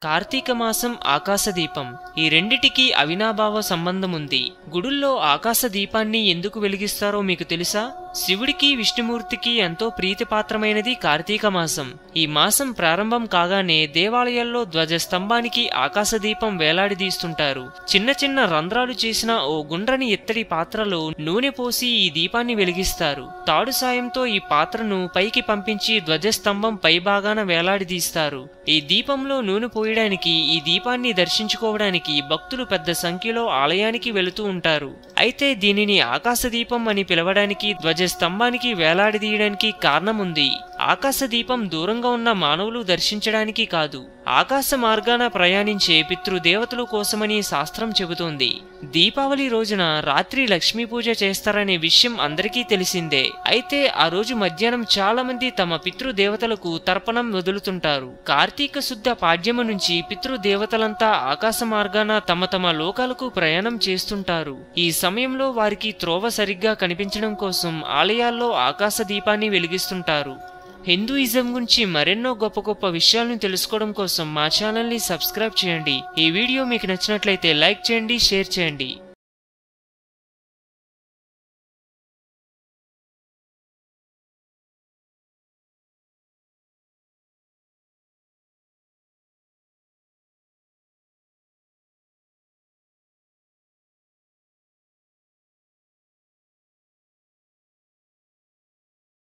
కార్తీక మాసం ఆకాశదీపం ఈ రెండిటికి అవినాభావ సంబంధం ఉంది. గుడుల్లో ఆకాశ దీపాన్ని ఎందుకు వెలిగిస్తారో మీకు తెలుసా? శివుడికి విష్ణుమూర్తికి ఎంతో ప్రీతిపాత్రమైనది కార్తీక మాసం. ఈ మాసం ప్రారంభం కాగానే దేవాలయాల్లో ధ్వజస్తంభానికి ఆకాశదీపం వేలాడదీస్తుంటారు. చిన్న చిన్న రంధ్రాలు చేసిన ఓ గుండ్రని ఎత్తడి పాత్రలో నూనె పోసి ఈ దీపాన్ని వెలిగిస్తారు. తాడు సాయంతో ఈ పాత్రను పైకి పంపించి ధ్వజస్తంభం పైభాగాన వేలాడదీస్తారు. ఈ దీపంలో నూనె పోయడానికి, ఈ దీపాన్ని దర్శించుకోవడానికి భక్తులు పెద్ద సంఖ్యలో ఆలయానికి వెళుతూ ఉంటారు. అయితే దీనిని ఆకాశదీపం అని పిలవడానికి, ధ్వజస్తంభానికి వేలాడదీయడానికి కారణం ఉంది. ఆకాశదీపం దూరంగా ఉన్న మానవులు దర్శించడానికి కాదు, ఆకాశ మార్గాన ప్రయాణించే పితృదేవతల కోసమని శాస్త్రం చెబుతోంది. దీపావళి రోజున రాత్రి లక్ష్మీ పూజ చేస్తారనే విషయం అందరికీ తెలిసిందే. అయితే ఆ రోజు మధ్యాహ్నం చాలా మంది తమ పితృదేవతలకు తర్పణం వదులుతుంటారు. కార్తీక శుద్ధ పాడ్యమ నుంచి పితృదేవతలంతా ఆకాశ మార్గాన తమ తమ లోకాలకు ప్రయాణం చేస్తుంటారు. ఈ సమయంలో వారికి త్రోవ సరిగ్గా కనిపించడం కోసం ఆలయాల్లో ఆకాశ దీపాన్ని వెలిగిస్తుంటారు. హిందూయిజం గురించి మరెన్నో గొప్ప గొప్ప విషయాలను తెలుసుకోవడం కోసం మా ఛానల్ని సబ్స్క్రైబ్ చేయండి. ఈ వీడియో మీకు నచ్చినట్లయితే లైక్ చేయండి, షేర్ చేయండి.